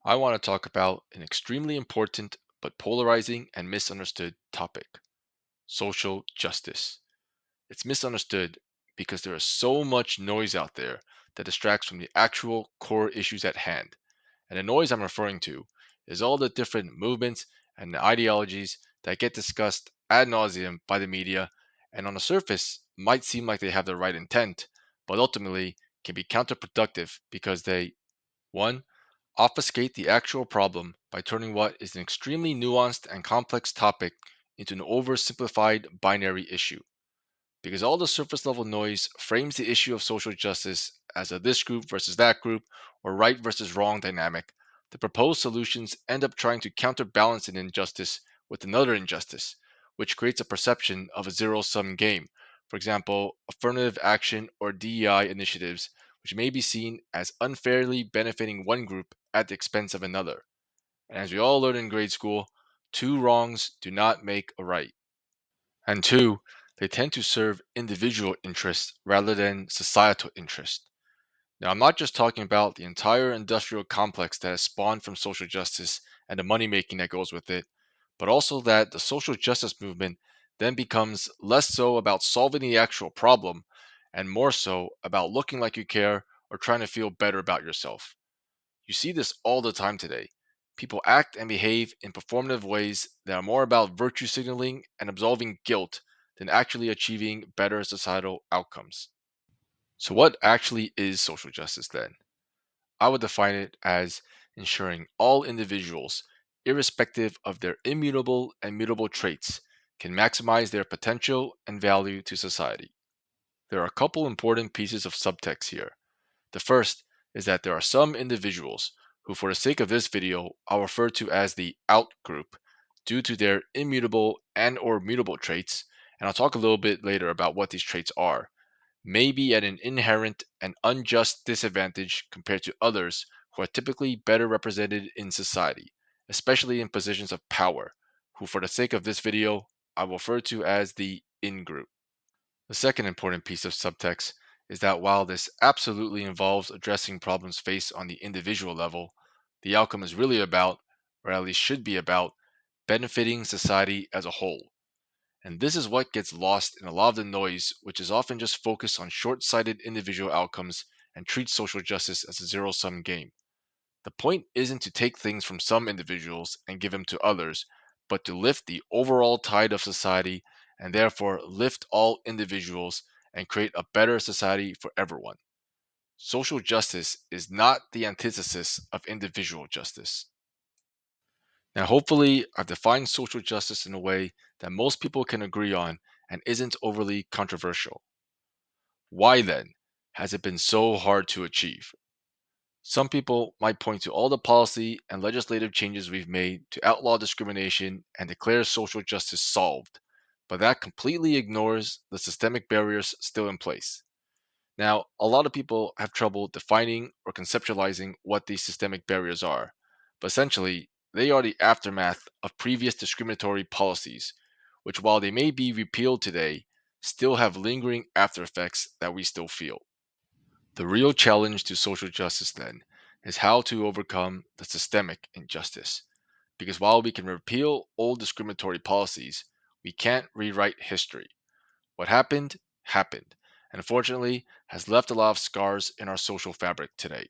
I want to talk about an extremely important but polarizing and misunderstood topic: social justice. It's misunderstood because there is so much noise out there that distracts from the actual core issues at hand. And the noise I'm referring to is all the different movements and the ideologies that get discussed ad nauseum by the media and on the surface might seem like they have the right intent, but ultimately can be counterproductive because they 1. Obfuscate the actual problem by turning what is an extremely nuanced and complex topic into an oversimplified binary issue. Because all the surface level noise frames the issue of social justice as a this group versus that group or right versus wrong dynamic, the proposed solutions end up trying to counterbalance an injustice with another injustice, which creates a perception of a zero sum game. For example, affirmative action or DEI initiatives, which may be seen as unfairly benefiting one group at the expense of another. And as we all learned in grade school, two wrongs do not make a right. And two, they tend to serve individual interests rather than societal interest. Now, I'm not just talking about the entire industrial complex that has spawned from social justice and the money making that goes with it, but also that the social justice movement then becomes less so about solving the actual problem and more so about looking like you care or trying to feel better about yourself. You see this all the time today. People act and behave in performative ways that are more about virtue signaling and absolving guilt than actually achieving better societal outcomes. So, what actually is social justice then? I would define it as ensuring all individuals, irrespective of their immutable and mutable traits, can maximize their potential and value to society. There are a couple important pieces of subtext here. The first is that there are some individuals who, for the sake of this video, I'll refer to as the out group due to their immutable and or mutable traits, and I'll talk a little bit later about what these traits are, may be at an inherent and unjust disadvantage compared to others who are typically better represented in society, especially in positions of power, who for the sake of this video, I will refer to as the in group. The second important piece of subtext is that while this absolutely involves addressing problems faced on the individual level, the outcome is really about, or at least should be about, benefiting society as a whole. And this is what gets lost in a lot of the noise, which is often just focused on short sighted individual outcomes and treats social justice as a zero sum game. The point isn't to take things from some individuals and give them to others, but to lift the overall tide of society and therefore lift all individuals and create a better society for everyone. Social justice is not the antithesis of individual justice. Now, hopefully, I've defined social justice in a way that most people can agree on and isn't overly controversial. Why then has it been so hard to achieve? Some people might point to all the policy and legislative changes we've made to outlaw discrimination and declare social justice solved, but that completely ignores the systemic barriers still in place. Now, a lot of people have trouble defining or conceptualizing what these systemic barriers are, but essentially, they are the aftermath of previous discriminatory policies, which, while they may be repealed today, still have lingering after effects that we still feel. The real challenge to social justice, then, is how to overcome the systemic injustice. Because while we can repeal old discriminatory policies, we can't rewrite history. What happened, happened, and unfortunately has left a lot of scars in our social fabric today.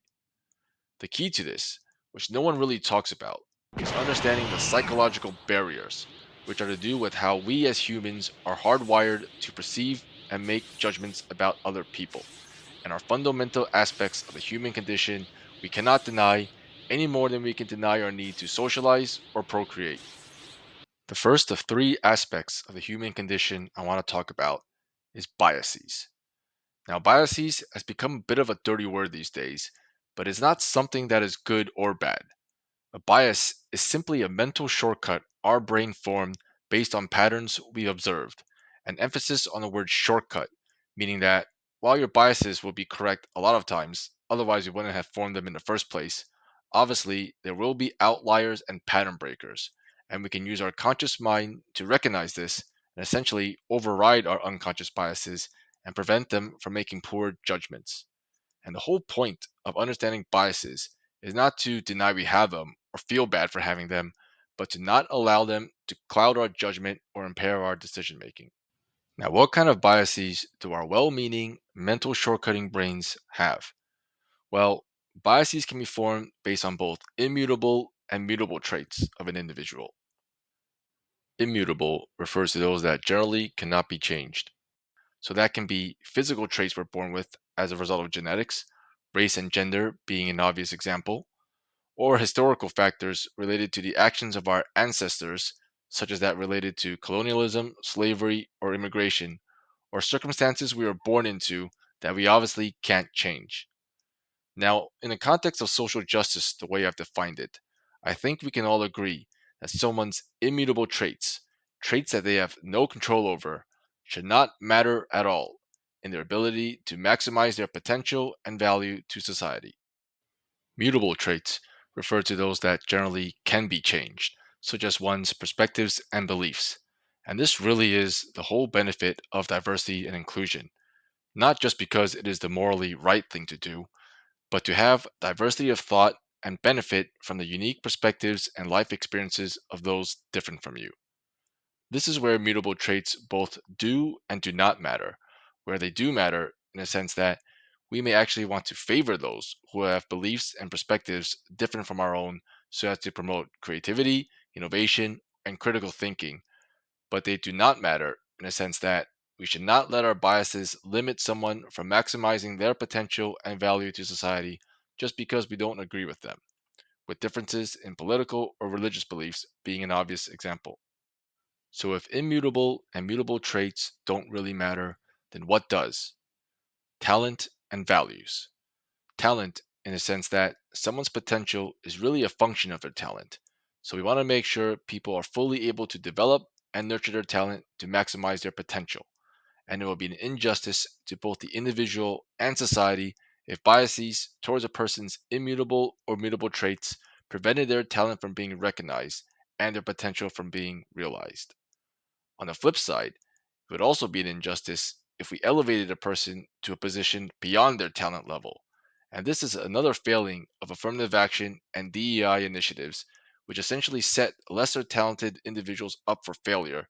The key to this, which no one really talks about, is understanding the psychological barriers, which are to do with how we as humans are hardwired to perceive and make judgments about other people and are fundamental aspects of the human condition we cannot deny any more than we can deny our need to socialize or procreate. The first of three aspects of the human condition I want to talk about is biases. Now, biases has become a bit of a dirty word these days, but it's not something that is good or bad. A bias is simply a mental shortcut our brain formed based on patterns we observed. An emphasis on the word shortcut, meaning that while your biases will be correct a lot of times, otherwise you wouldn't have formed them in the first place, obviously there will be outliers and pattern breakers, and we can use our conscious mind to recognize this and essentially override our unconscious biases and prevent them from making poor judgments. And the whole point of understanding biases is not to deny we have them or feel bad for having them, but to not allow them to cloud our judgment or impair our decision making. Now, what kind of biases do our well meaning, mental shortcutting brains have? Well, biases can be formed based on both immutable and mutable traits of an individual. Immutable refers to those that generally cannot be changed. So that can be physical traits we're born with as a result of genetics, race and gender being an obvious example, or historical factors related to the actions of our ancestors, such as that related to colonialism, slavery, or immigration, or circumstances we were born into that we obviously can't change. Now, in the context of social justice, the way I've defined it, I think we can all agree that someone's immutable traits, traits that they have no control over, should not matter at all in their ability to maximize their potential and value to society. Mutable traits refer to those that generally can be changed, such as one's perspectives and beliefs. And this really is the whole benefit of diversity and inclusion, not just because it is the morally right thing to do, but to have diversity of thought and benefit from the unique perspectives and life experiences of those different from you. This is where mutable traits both do and do not matter, where they do matter in a sense that we may actually want to favor those who have beliefs and perspectives different from our own so as to promote creativity, innovation, and critical thinking, but they do not matter in a sense that we should not let our biases limit someone from maximizing their potential and value to society just because we don't agree with them, with differences in political or religious beliefs being an obvious example. So, if immutable and mutable traits don't really matter, then what does? Talent and values. Talent, in the sense that someone's potential is really a function of their talent. So, we want to make sure people are fully able to develop and nurture their talent to maximize their potential. And it will be an injustice to both the individual and society if biases towards a person's immutable or mutable traits prevented their talent from being recognized and their potential from being realized. On the flip side, it would also be an injustice if we elevated a person to a position beyond their talent level. And this is another failing of affirmative action and DEI initiatives, which essentially set lesser talented individuals up for failure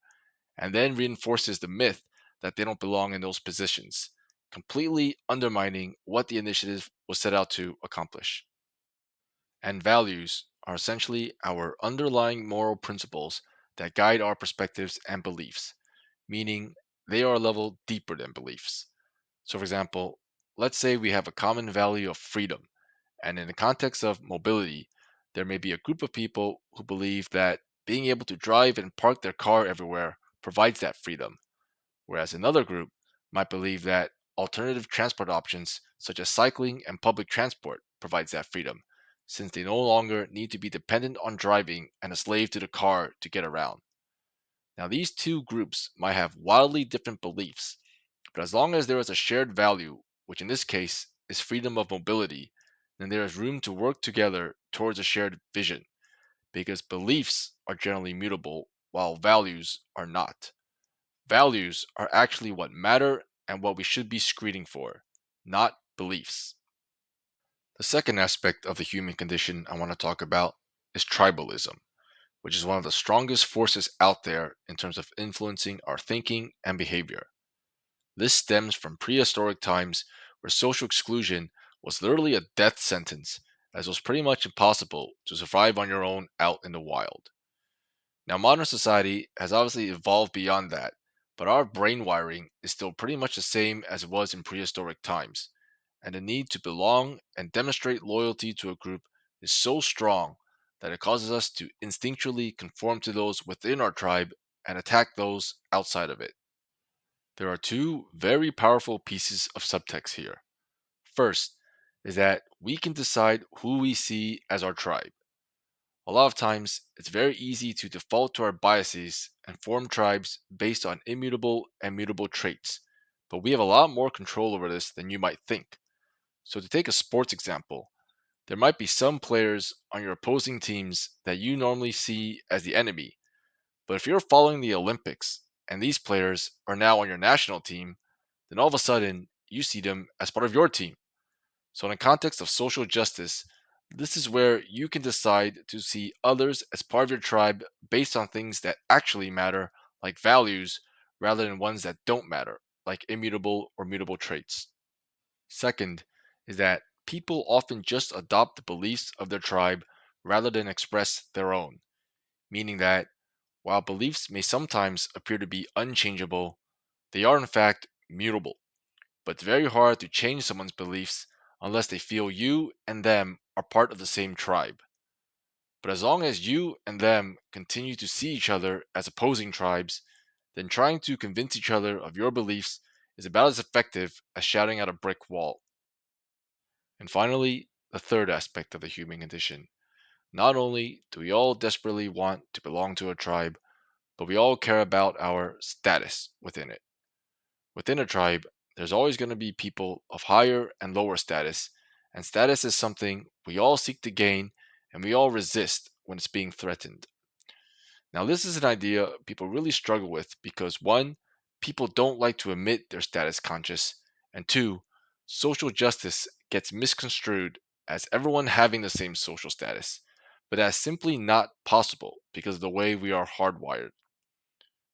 and then reinforces the myth that they don't belong in those positions, completely undermining what the initiative was set out to accomplish. And values are essentially our underlying moral principles that guide our perspectives and beliefs, meaning they are a level deeper than beliefs. So, for example, let's say we have a common value of freedom, and in the context of mobility, there may be a group of people who believe that being able to drive and park their car everywhere provides that freedom, whereas another group might believe that alternative transport options such as cycling and public transport provides that freedom, since they no longer need to be dependent on driving and a slave to the car to get around. Now, these two groups might have wildly different beliefs, but as long as there is a shared value, which in this case is freedom of mobility, then there is room to work together towards a shared vision, because beliefs are generally mutable while values are not. Values are actually what matter and what we should be screening for, not beliefs. The second aspect of the human condition I want to talk about is tribalism, which is one of the strongest forces out there in terms of influencing our thinking and behavior. This stems from prehistoric times where social exclusion was literally a death sentence, as it was pretty much impossible to survive on your own out in the wild. Now, modern society has obviously evolved beyond that, but our brain wiring is still pretty much the same as it was in prehistoric times, and the need to belong and demonstrate loyalty to a group is so strong that it causes us to instinctually conform to those within our tribe and attack those outside of it. There are two very powerful pieces of subtext here. First is that we can decide who we see as our tribe. A lot of times, it's very easy to default to our biases and form tribes based on immutable and mutable traits, but we have a lot more control over this than you might think. So, to take a sports example, there might be some players on your opposing teams that you normally see as the enemy, but if you're following the Olympics and these players are now on your national team, then all of a sudden you see them as part of your team. So, in the context of social justice, This is where you can decide to see others as part of your tribe based on things that actually matter, like values, rather than ones that don't matter, like immutable or mutable traits. Second is that people often just adopt the beliefs of their tribe rather than express their own, meaning that while beliefs may sometimes appear to be unchangeable, they are in fact mutable. But it's very hard to change someone's beliefs unless they feel you and them are part of the same tribe. But as long as you and them continue to see each other as opposing tribes, then trying to convince each other of your beliefs is about as effective as shouting at a brick wall. And finally, the third aspect of the human condition. Not only do we all desperately want to belong to a tribe, but we all care about our status within it. Within a tribe, there's always going to be people of higher and lower status, and status is something we all seek to gain and we all resist when it's being threatened. Now, this is an idea people really struggle with because one, people don't like to admit they're status conscious, and two, social justice gets misconstrued as everyone having the same social status, but that's simply not possible because of the way we are hardwired.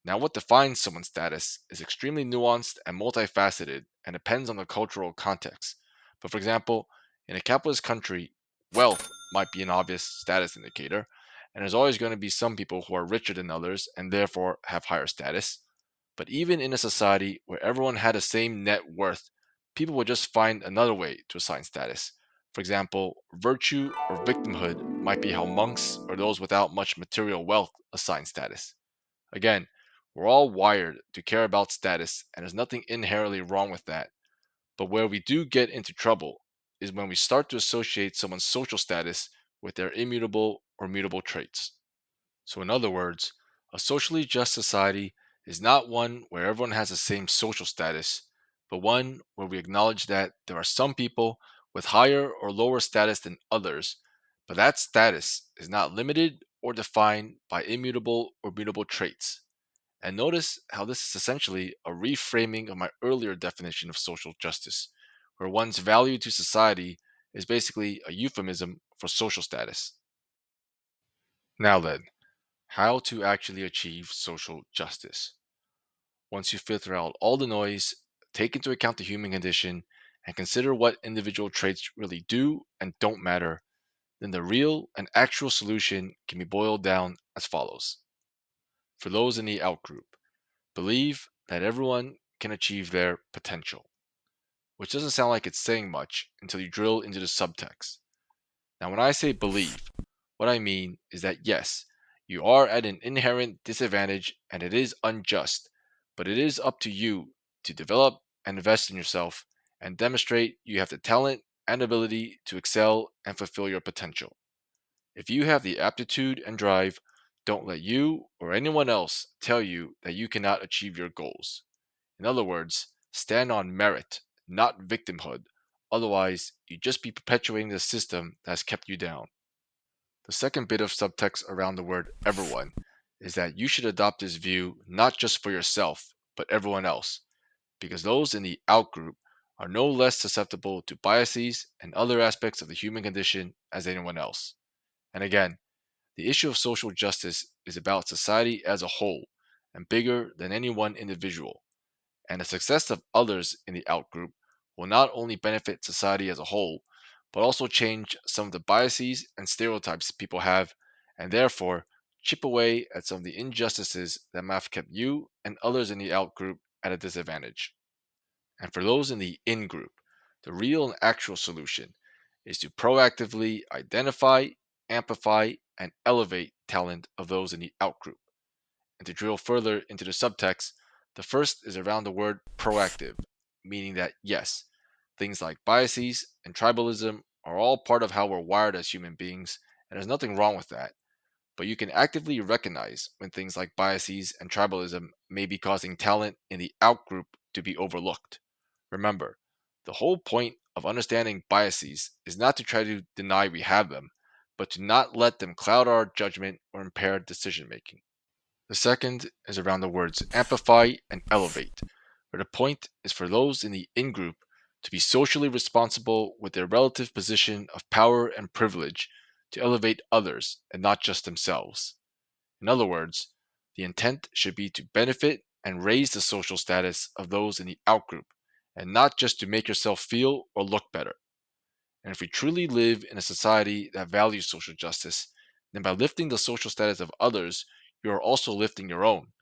Now, what defines someone's status is extremely nuanced and multifaceted and depends on the cultural context. But for example, in a capitalist country, wealth might be an obvious status indicator, and there's always going to be some people who are richer than others and therefore have higher status. But even in a society where everyone had the same net worth, people would just find another way to assign status. For example, virtue or victimhood might be how monks or those without much material wealth assign status. Again, we're all wired to care about status, and there's nothing inherently wrong with that. But where we do get into trouble is when we start to associate someone's social status with their immutable or mutable traits. So, in other words, a socially just society is not one where everyone has the same social status, but one where we acknowledge that there are some people with higher or lower status than others, but that status is not limited or defined by immutable or mutable traits. And notice how this is essentially a reframing of my earlier definition of social justice, where one's value to society is basically a euphemism for social status. Now then, how to actually achieve social justice. Once you filter out all the noise, take into account the human condition, and consider what individual traits really do and don't matter, then the real and actual solution can be boiled down as follows. For those in the outgroup, believe that everyone can achieve their potential, which doesn't sound like it's saying much until you drill into the subtext. Now, when I say believe, what I mean is that yes, you are at an inherent disadvantage and it is unjust, but it is up to you to develop and invest in yourself and demonstrate you have the talent and ability to excel and fulfill your potential. If you have the aptitude and drive, don't let you or anyone else tell you that you cannot achieve your goals. In other words, stand on merit, not victimhood. Otherwise, you'd just be perpetuating the system that has kept you down. The second bit of subtext around the word everyone is that you should adopt this view not just for yourself, but everyone else, because those in the outgroup are no less susceptible to biases and other aspects of the human condition as anyone else. And again, the issue of social justice is about society as a whole and bigger than any one individual. And the success of others in the outgroup will not only benefit society as a whole, but also change some of the biases and stereotypes people have, and therefore chip away at some of the injustices that might have kept you and others in the outgroup at a disadvantage. And for those in the in group, the real and actual solution is to proactively identify, amplify, and elevate talent of those in the outgroup. And to drill further into the subtext, the first is around the word proactive, meaning that yes, things like biases and tribalism are all part of how we're wired as human beings, and there's nothing wrong with that. But you can actively recognize when things like biases and tribalism may be causing talent in the outgroup to be overlooked. Remember, the whole point of understanding biases is not to try to deny we have them, but to not let them cloud our judgment or impair decision making. The second is around the words amplify and elevate, where the point is for those in the in group to be socially responsible with their relative position of power and privilege to elevate others and not just themselves. In other words, the intent should be to benefit and raise the social status of those in the outgroup, and not just to make yourself feel or look better. And if we truly live in a society that values social justice, then by lifting the social status of others, you are also lifting your own.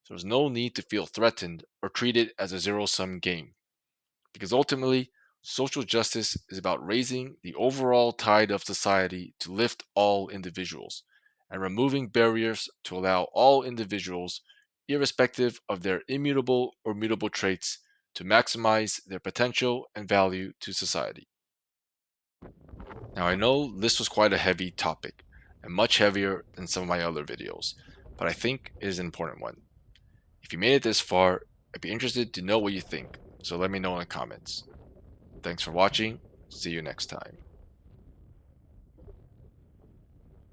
So there's no need to feel threatened or treat it as a zero sum game. Because ultimately, social justice is about raising the overall tide of society to lift all individuals and removing barriers to allow all individuals, irrespective of their immutable or mutable traits, to maximize their potential and value to society. Now, I know this was quite a heavy topic and much heavier than some of my other videos, but I think it is an important one. If you made it this far, I'd be interested to know what you think, so let me know in the comments. Thanks for watching. See you next time.